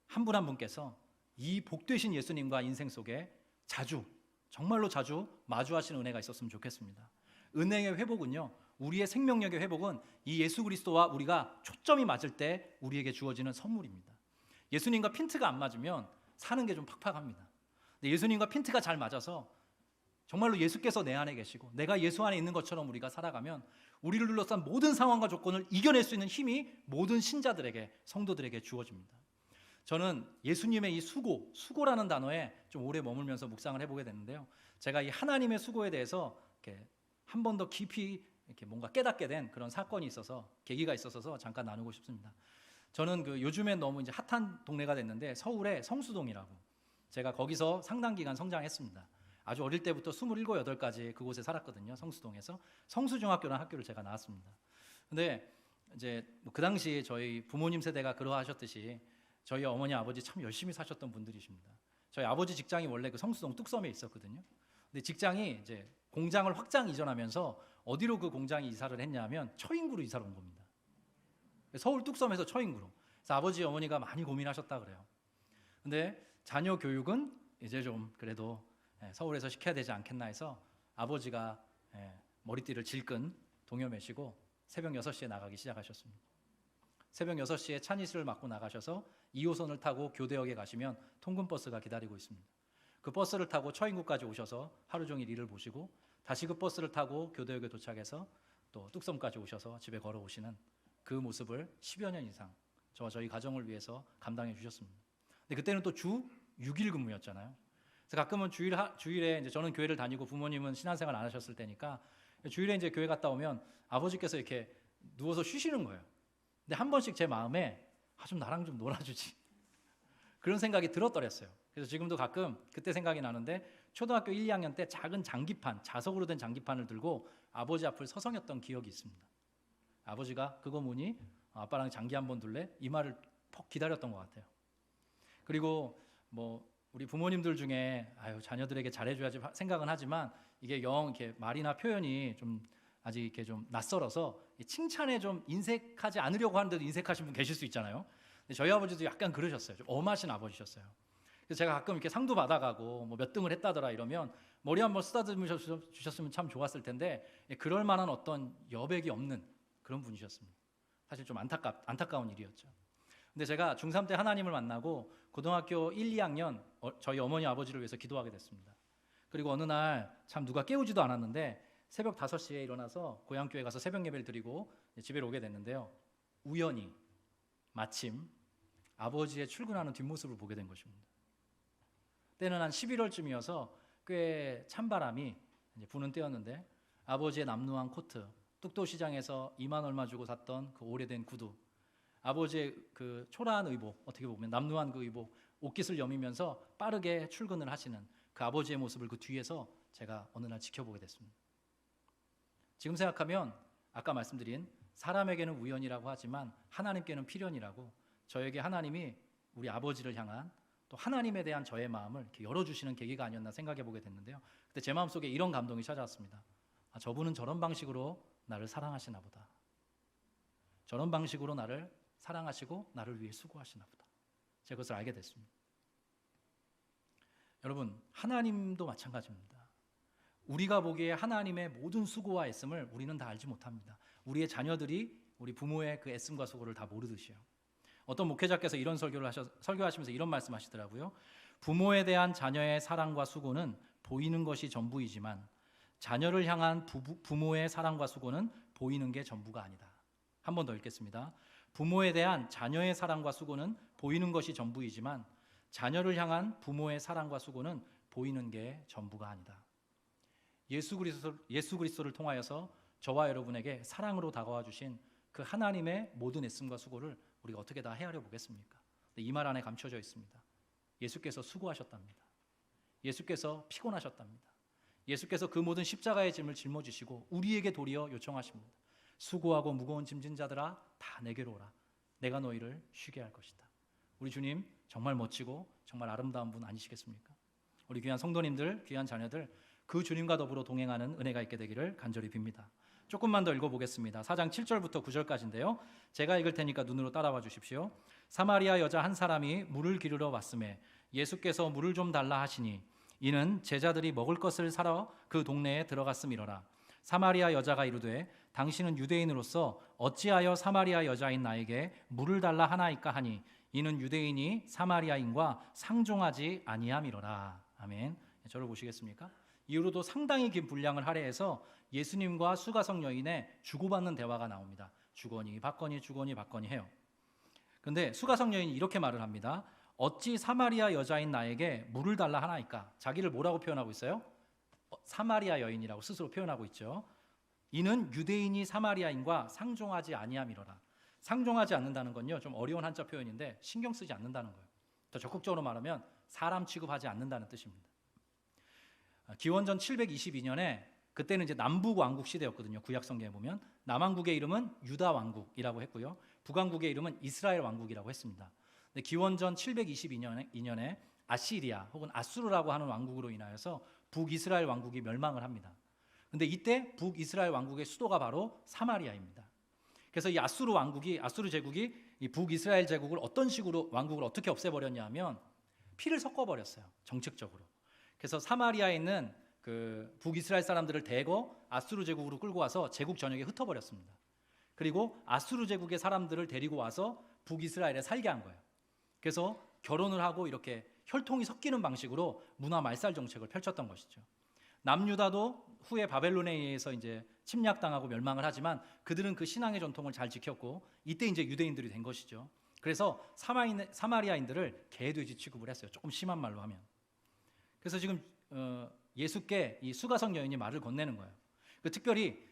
한 분 한 분께서 이 복되신 예수님과 인생 속에 자주, 정말로 자주 마주하시는 은혜가 있었으면 좋겠습니다. 은혜의 회복은요, 우리의 생명력의 회복은 이 예수 그리스도와 우리가 초점이 맞을 때 우리에게 주어지는 선물입니다. 예수님과 핀트가 안 맞으면 사는 게 좀 팍팍합니다. 근데 예수님과 핀트가 잘 맞아서 정말로 예수께서 내 안에 계시고 내가 예수 안에 있는 것처럼 우리가 살아가면 우리를 둘러싼 모든 상황과 조건을 이겨낼 수 있는 힘이 모든 신자들에게, 성도들에게 주어집니다. 저는 예수님의 이 수고라는 단어에 좀 오래 머물면서 묵상을 해보게 됐는데요. 제가 이 하나님의 수고에 대해서 이렇게 한 번 더 깊이 이렇게 뭔가 깨닫게 된 그런 사건이 있어서, 계기가 있어서 잠깐 나누고 싶습니다. 저는 요즘엔 너무 이제 핫한 동네가 됐는데 서울의 성수동이라고, 제가 거기서 상당 기간 성장했습니다. 아주 어릴 때부터 27, 8까지 그곳에 살았거든요. 성수동에서 성수중학교라는 학교를 제가 나왔습니다. 근데 이제 그 당시 저희 부모님 세대가 그러하셨듯이 저희 어머니 아버지 참 열심히 사셨던 분들이십니다. 저희 아버지 직장이 원래 그 성수동 뚝섬에 있었거든요. 근데 직장이 이제 공장을 확장 이전하면서 어디로 그 공장이 이사를 했냐면 처인구로 이사를 온 겁니다. 서울 뚝섬에서 처인구로. 그래서 아버지 어머니가 많이 고민하셨다 그래요. 근데 자녀 교육은 이제 좀 그래도 서울에서 시켜야 되지 않겠나 해서 아버지가 머리띠를 질끈 동여매시고 새벽 6시에 나가기 시작하셨습니다. 새벽 6시에 찬이슬을 맞고 나가셔서 2호선을 타고 교대역에 가시면 통근버스가 기다리고 있습니다. 그 버스를 타고 처인구까지 오셔서 하루 종일 일을 보시고 다시 그 버스를 타고 교대역에 도착해서 또 뚝섬까지 오셔서 집에 걸어오시는 그 모습을 10여 년 이상 저와 저희 가정을 위해서 감당해 주셨습니다. 근데 그때는 또 주 6일 근무였잖아요. 그래서 가끔은 주일에 이제 저는 교회를 다니고 부모님은 신앙생활 안 하셨을 때니까 주일에 이제 교회 갔다 오면 아버지께서 이렇게 누워서 쉬시는 거예요. 근데 한 번씩 제 마음에 좀 나랑 좀 놀아주지 그런 생각이 들었더랬어요. 그래서 지금도 가끔 그때 생각이 나는데 초등학교 1, 2학년 때 작은 장기판, 자석으로 된 장기판을 들고 아버지 앞을 서성였던 기억이 있습니다. 아버지가 그거 뭐니? 아빠랑 장기 한번 둘래? 이 말을 퍽 기다렸던 것 같아요. 그리고 뭐 우리 부모님들 중에 자녀들에게 잘해줘야지 생각은 하지만 이게 영 이렇게 말이나 표현이 좀 아직 이렇게 좀 낯설어서 칭찬에 좀 인색하지 않으려고 하는데도 인색하신 분 계실 수 있잖아요. 근데 저희 아버지도 약간 그러셨어요. 좀 엄하신 아버지셨어요. 그래서 제가 가끔 이렇게 상도 받아가고 뭐 몇 등을 했다더라 이러면 머리 한번 쓰다듬어 주셨으면 참 좋았을 텐데 그럴 만한 어떤 여백이 없는 그런 분이셨습니다. 사실 좀 안타까운 일이었죠. 근데 제가 중3 때 하나님을 만나고 고등학교 1, 2학년 저희 어머니 아버지를 위해서 기도하게 됐습니다. 그리고 어느 날 참 누가 깨우지도 않았는데 새벽 5시에 일어나서 고향교회 가서 새벽 예배를 드리고 집에 오게 됐는데요. 우연히 마침 아버지의 출근하는 뒷모습을 보게 된 것입니다. 때는 한 11월쯤이어서 꽤 찬바람이 부는 때였는데 아버지의 남루한 코트, 뚝도시장에서 2만 얼마 주고 샀던 그 오래된 구두, 아버지의 그 초라한 의복, 어떻게 보면 남루한 그 의복, 옷깃을 여미면서 빠르게 출근을 하시는 그 아버지의 모습을 그 뒤에서 제가 어느 날 지켜보게 됐습니다. 지금 생각하면 아까 말씀드린 사람에게는 우연이라고 하지만 하나님께는 필연이라고, 저에게 하나님이 우리 아버지를 향한 또 하나님에 대한 저의 마음을 이렇게 열어주시는 계기가 아니었나 생각해 보게 됐는데요. 그때 제 마음속에 이런 감동이 찾아왔습니다. 저분은 저런 방식으로 나를 사랑하시나 보다. 저런 방식으로 나를 사랑하시고 나를 위해 수고하시나 보다. 제가 그것을 알게 됐습니다. 여러분, 하나님도 마찬가지입니다. 우리가 보기에 하나님의 모든 수고와 애씀을 우리는 다 알지 못합니다. 우리의 자녀들이 우리 부모의 그 애씀과 수고를 다 모르듯이요. 어떤 목회자께서 이런 설교하시면서 이런 말씀하시더라고요. 부모에 대한 자녀의 사랑과 수고는 보이는 것이 전부이지만 자녀를 향한 부모의 사랑과 수고는 보이는 게 전부가 아니다. 한 번 더 읽겠습니다. 부모에 대한 자녀의 사랑과 수고는 보이는 것이 전부이지만 자녀를 향한 부모의 사랑과 수고는 보이는 게 전부가 아니다. 예수 그리스도를 통하여서 저와 여러분에게 사랑으로 다가와 주신 그 하나님의 모든 애씀과 수고를 우리가 어떻게 다 헤아려 보겠습니까? 이 말 안에 감춰져 있습니다. 예수께서 수고하셨답니다. 예수께서 피곤하셨답니다. 예수께서 그 모든 십자가의 짐을 짊어지시고 우리에게 도리어 요청하십니다. 수고하고 무거운 짐진 자들아 다 내게로 오라. 내가 너희를 쉬게 할 것이다. 우리 주님 정말 멋지고 정말 아름다운 분 아니시겠습니까? 우리 귀한 성도님들, 귀한 자녀들, 그 주님과 더불어 동행하는 은혜가 있게 되기를 간절히 빕니다. 조금만 더 읽어보겠습니다. 4장 7절부터 9절까지인데요. 제가 읽을 테니까 눈으로 따라와 주십시오. 사마리아 여자 한 사람이 물을 기르러 왔음에 예수께서 물을 좀 달라 하시니 이는 제자들이 먹을 것을 사러 그 동네에 들어갔음이로라. 사마리아 여자가 이르되 당신은 유대인으로서 어찌하여 사마리아 여자인 나에게 물을 달라 하나이까 하니 이는 유대인이 사마리아인과 상종하지 아니함이로라. 아멘. 저를 보시겠습니까? 이후로도 상당히 긴 분량을 할애해서 예수님과 수가성 여인의 주고받는 대화가 나옵니다. 주거니 받거니 주거니 받거니 해요. 그런데 수가성 여인이 이렇게 말을 합니다. 어찌 사마리아 여자인 나에게 물을 달라 하나이까? 자기를 뭐라고 표현하고 있어요? 사마리아 여인이라고 스스로 표현하고 있죠. 이는 유대인이 사마리아인과 상종하지 아니함이로라. 상종하지 않는다는 건요, 좀 어려운 한자 표현인데 신경 쓰지 않는다는 거예요. 더 적극적으로 말하면 사람 취급하지 않는다는 뜻입니다. 기원전 722년에 그때는 이제 남북 왕국 시대였거든요. 구약 성경에 보면 남왕국의 이름은 유다 왕국이라고 했고요. 북왕국의 이름은 이스라엘 왕국이라고 했습니다. 근데 기원전 722년에 아시리아 혹은 아수르라고 하는 왕국으로 인하여서 북이스라엘 왕국이 멸망을 합니다. 근데 이때 북이스라엘 왕국의 수도가 바로 사마리아입니다. 그래서 이 아수르 제국이 이 북이스라엘 제국을 어떤 식으로 왕국을 어떻게 없애버렸냐 하면 피를 섞어버렸어요. 정책적으로. 그래서 사마리아에 있는 그 북이스라엘 사람들을 대거 아수르 제국으로 끌고 와서 제국 전역에 흩어버렸습니다. 그리고 아수르 제국의 사람들을 데리고 와서 북이스라엘에 살게 한 거예요. 그래서 결혼을 하고 이렇게 혈통이 섞이는 방식으로 문화 말살 정책을 펼쳤던 것이죠. 남유다도 후에 바벨론에 의해서 이제 침략당하고 멸망을 하지만 그들은 그 신앙의 전통을 잘 지켰고 이때 이제 유대인들이 된 것이죠. 그래서 사마리아인들을 개돼지 취급을 했어요. 조금 심한 말로 하면. 그래서 지금 예수께 이 수가성 여인이 말을 건네는 거예요. 특별히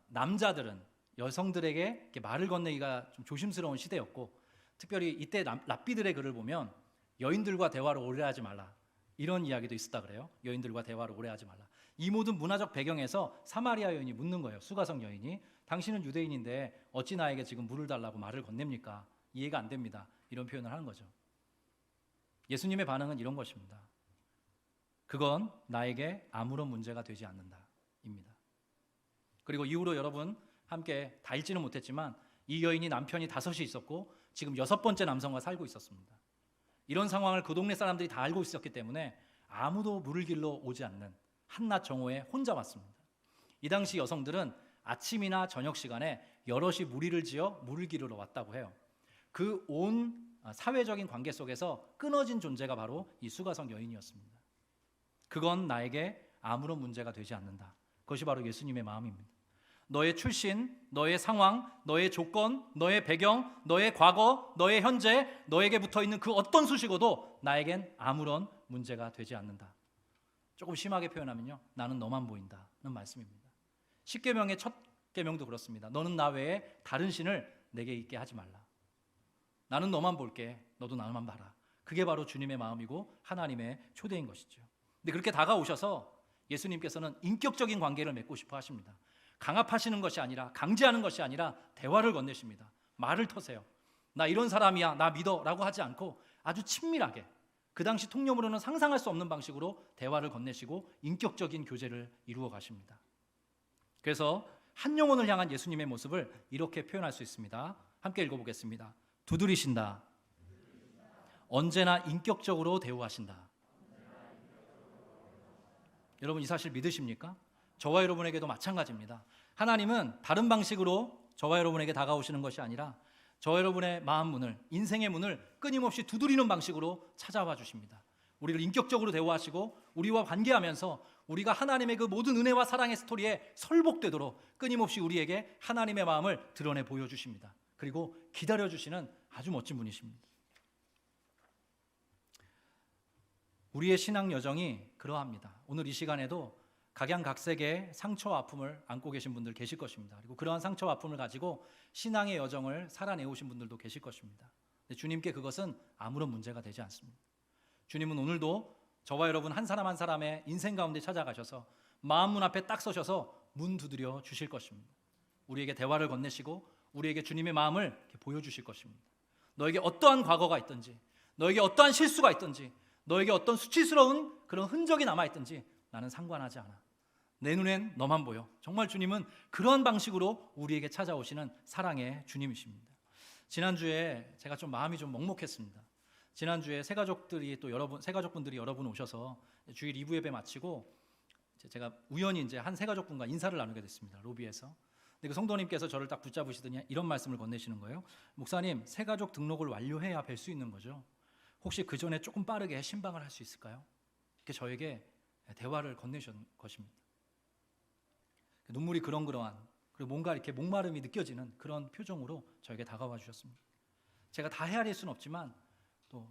남자들은 여성들에게 이렇게 말을 건네기가 좀 조심스러운 시대였고, 특별히 이때 랍비들의 글을 보면 여인들과 대화를 오래 하지 말라, 이런 이야기도 있었다 그래요. 여인들과 대화를 오래 하지 말라. 이 모든 문화적 배경에서 사마리아 여인이 묻는 거예요. 수가성 여인이 당신은 유대인인데 어찌 나에게 지금 물을 달라고 말을 건넵니까? 이해가 안 됩니다. 이런 표현을 하는 거죠. 예수님의 반응은 이런 것입니다. 그건 나에게 아무런 문제가 되지 않는다입니다. 그리고 이후로 여러분 함께 다 읽지는 못했지만 이 여인이 남편이 5이 있었고 지금 6번째 남성과 살고 있었습니다. 이런 상황을 그 동네 사람들이 다 알고 있었기 때문에 아무도 물을 길러 오지 않는 한낮 정오에 혼자 왔습니다. 이 당시 여성들은 아침이나 저녁 시간에 여럿이 무리를 지어 물을 기르러 왔다고 해요. 그 온 사회적인 관계 속에서 끊어진 존재가 바로 이 수가성 여인이었습니다. 그건 나에게 아무런 문제가 되지 않는다. 그것이 바로 예수님의 마음입니다. 너의 출신, 너의 상황, 너의 조건, 너의 배경, 너의 과거, 너의 현재, 너에게 붙어있는 그 어떤 수식어도 나에겐 아무런 문제가 되지 않는다. 조금 심하게 표현하면요, 나는 너만 보인다는 말씀입니다. 십계명의 첫 계명도 그렇습니다. 너는 나 외에 다른 신을 내게 있게 하지 말라. 나는 너만 볼게, 너도 나만 봐라. 그게 바로 주님의 마음이고 하나님의 초대인 것이죠. 근데 그렇게 다가오셔서 예수님께서는 인격적인 관계를 맺고 싶어 하십니다. 강압하시는 것이 아니라, 강제하는 것이 아니라 대화를 건네십니다. 말을 터세요. 나 이런 사람이야, 나 믿어 라고 하지 않고 아주 친밀하게, 그 당시 통념으로는 상상할 수 없는 방식으로 대화를 건네시고 인격적인 교제를 이루어 가십니다. 그래서 한 영혼을 향한 예수님의 모습을 이렇게 표현할 수 있습니다. 함께 읽어보겠습니다. 두드리신다. 언제나 인격적으로 대우하신다. 여러분 이 사실 믿으십니까? 저와 여러분에게도 마찬가지입니다. 하나님은 다른 방식으로 저와 여러분에게 다가오시는 것이 아니라 저와 여러분의 마음 문을, 인생의 문을 끊임없이 두드리는 방식으로 찾아와 주십니다. 우리를 인격적으로 대우하시고 우리와 관계하면서 우리가 하나님의 그 모든 은혜와 사랑의 스토리에 설복되도록 끊임없이 우리에게 하나님의 마음을 드러내 보여주십니다. 그리고 기다려주시는 아주 멋진 분이십니다. 우리의 신앙 여정이 그러합니다. 오늘 이 시간에도 각양각색의 상처와 아픔을 안고 계신 분들 계실 것입니다. 그리고 그러한 상처와 아픔을 가지고 신앙의 여정을 살아내오신 분들도 계실 것입니다. 근데 주님께 그것은 아무런 문제가 되지 않습니다. 주님은 오늘도 저와 여러분 한 사람 한 사람의 인생 가운데 찾아가셔서 마음 문 앞에 딱 서셔서 문 두드려 주실 것입니다. 우리에게 대화를 건네시고 우리에게 주님의 마음을 이렇게 보여주실 것입니다. 너에게 어떠한 과거가 있든지, 너에게 어떠한 실수가 있든지, 너에게 어떤 수치스러운 그런 흔적이 남아있든지 나는 상관하지 않아. 내 눈엔 너만 보여. 정말 주님은 그런 방식으로 우리에게 찾아오시는 사랑의 주님이십니다. 지난주에 제가 좀 마음이 좀 먹먹했습니다. 지난주에 새가족분들이 여러분 오셔서 주일 2부 예배 마치고 제가 우연히 이제 한 새가족분과 인사를 나누게 됐습니다. 로비에서. 근데 그 성도님께서 저를 딱 붙잡으시더니 이런 말씀을 건네시는 거예요. 목사님, 새가족 등록을 완료해야 뵐 수 있는 거죠? 혹시 그 전에 조금 빠르게 신방을 할 수 있을까요? 이렇게 저에게 대화를 건네신 것입니다. 눈물이 그렁그렁한, 그리고 뭔가 이렇게 목마름이 느껴지는 그런 표정으로 저에게 다가와 주셨습니다. 제가 다 헤아릴 수는 없지만 또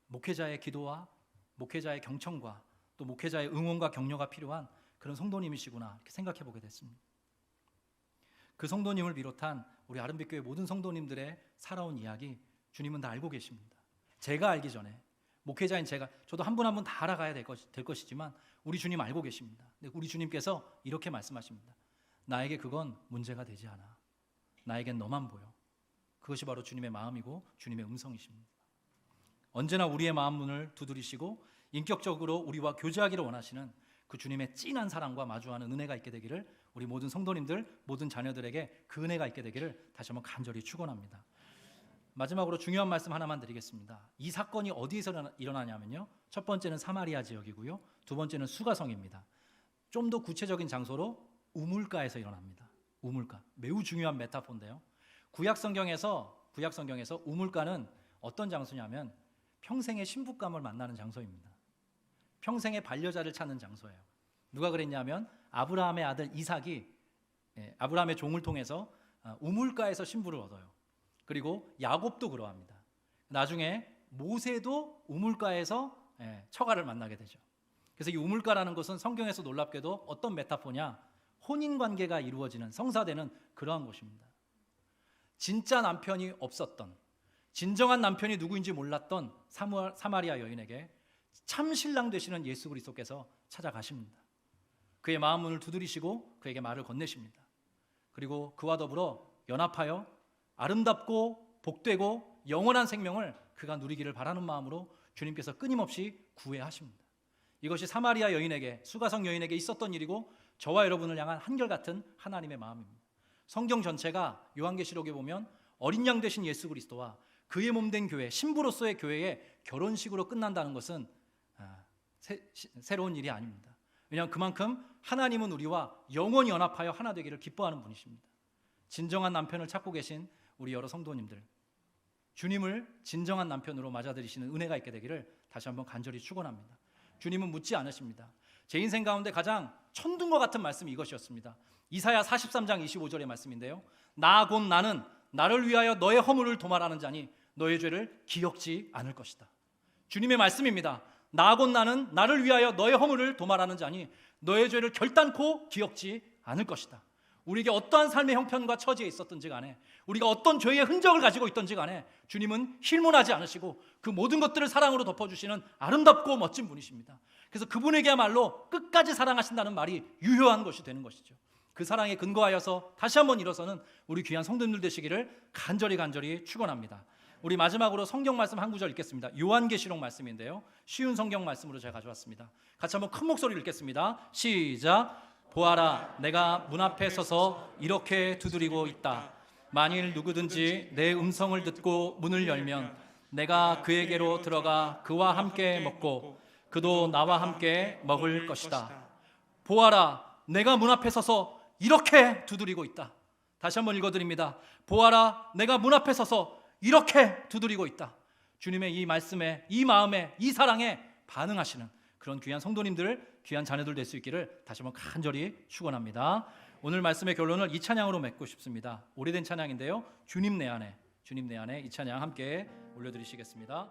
목회자의 기도와 목회자의 경청과 또 목회자의 응원과 격려가 필요한 그런 성도님이시구나 이렇게 생각해 보게 됐습니다. 그 성도님을 비롯한 우리 아름빛교회 모든 성도님들의 살아온 이야기 주님은 다 알고 계십니다. 제가 알기 전에 목회자인 저도 한 분 한 분 다 알아가야 될 것이지만 우리 주님 알고 계십니다. 근데 우리 주님께서 이렇게 말씀하십니다. 나에게 그건 문제가 되지 않아. 나에겐 너만 보여. 그것이 바로 주님의 마음이고 주님의 음성이십니다. 언제나 우리의 마음 문을 두드리시고 인격적으로 우리와 교제하기를 원하시는 그 주님의 진한 사랑과 마주하는 은혜가 있게 되기를 우리 모든 성도님들, 모든 자녀들에게 그 은혜가 있게 되기를 다시 한번 간절히 축원합니다. 마지막으로 중요한 말씀 하나만 드리겠습니다. 이 사건이 어디에서 일어나냐면요, 첫 번째는 사마리아 지역이고요, 두 번째는 수가성입니다. 좀 더 구체적인 장소로 우물가에서 일어납니다. 우물가, 매우 중요한 메타포인데요, 구약 성경에서 우물가는 어떤 장소냐면 평생의 신부감을 만나는 장소입니다. 평생의 반려자를 찾는 장소예요. 누가 그랬냐면 아브라함의 아들 이삭이 아브라함의 종을 통해서 우물가에서 신부를 얻어요. 그리고 야곱도 그러합니다. 나중에 모세도 우물가에서 처가를 만나게 되죠. 그래서 이 우물가라는 것은 성경에서 놀랍게도 어떤 메타포냐, 혼인관계가 이루어지는, 성사되는 그러한 곳입니다. 진짜 남편이 없었던, 진정한 남편이 누구인지 몰랐던 사마리아 여인에게 참 신랑 되시는 예수 그리스도께서 찾아가십니다. 그의 마음 문을 두드리시고 그에게 말을 건네십니다. 그리고 그와 더불어 연합하여 아름답고 복되고 영원한 생명을 그가 누리기를 바라는 마음으로 주님께서 끊임없이 구애하십니다. 이것이 사마리아 여인에게, 수가성 여인에게 있었던 일이고 저와 여러분을 향한 한결같은 하나님의 마음입니다. 성경 전체가 요한계시록에 보면 어린 양 되신 예수 그리스도와 그의 몸된 교회, 신부로서의 교회의 결혼식으로 끝난다는 것은 새로운 일이 아닙니다. 왜냐하면 그만큼 하나님은 우리와 영원히 연합하여 하나 되기를 기뻐하는 분이십니다. 진정한 남편을 찾고 계신 우리 여러 성도님들, 주님을 진정한 남편으로 맞아들이시는 은혜가 있게 되기를 다시 한번 간절히 축원합니다. 주님은 묻지 않으십니다. 제 인생 가운데 가장 천둥과 같은 말씀이 이것이었습니다. 이사야 43장 25절의 말씀인데요, 나 곧 나는 나를 위하여 너의 허물을 도말하는 자니 너의 죄를 기억지 않을 것이다. 주님의 말씀입니다. 나 곧 나는 나를 위하여 너의 허물을 도말하는 자니 너의 죄를 결단코 기억지 않을 것이다. 우리에게 어떠한 삶의 형편과 처지에 있었든지 간에, 우리가 어떤 죄의 흔적을 가지고 있든지 간에 주님은 힐문하지 않으시고 그 모든 것들을 사랑으로 덮어주시는 아름답고 멋진 분이십니다. 그래서 그분에게야말로 끝까지 사랑하신다는 말이 유효한 것이 되는 것이죠. 그 사랑에 근거하여서 다시 한번 일어서는 우리 귀한 성도님들 되시기를 간절히 축원합니다. 우리 마지막으로 성경 말씀 한 구절 읽겠습니다. 요한계시록 말씀인데요, 쉬운 성경 말씀으로 제가 가져왔습니다. 같이 한번 큰 목소리로 읽겠습니다. 시작. 보아라, 내가 문 앞에 서서 이렇게 두드리고 있다. 만일 누구든지 내 음성을 듣고 문을 열면 내가 그에게로 들어가 그와 함께 먹고 그도 나와 함께 먹을 것이다. 보아라, 내가 문 앞에 서서 이렇게 두드리고 있다. 다시 한번 읽어드립니다. 보아라, 내가 문 앞에 서서 이렇게 두드리고 있다. 주님의 이 말씀에, 이 마음에, 이 사랑에 반응하시는 그런 귀한 성도님들, 귀한 자녀들 될 수 있기를 다시 한번 간절히 축원합니다. 오늘 말씀의 결론을 이 찬양으로 맺고 싶습니다. 오래된 찬양인데요, 주님 내 안에 이 찬양 함께 올려드리시겠습니다.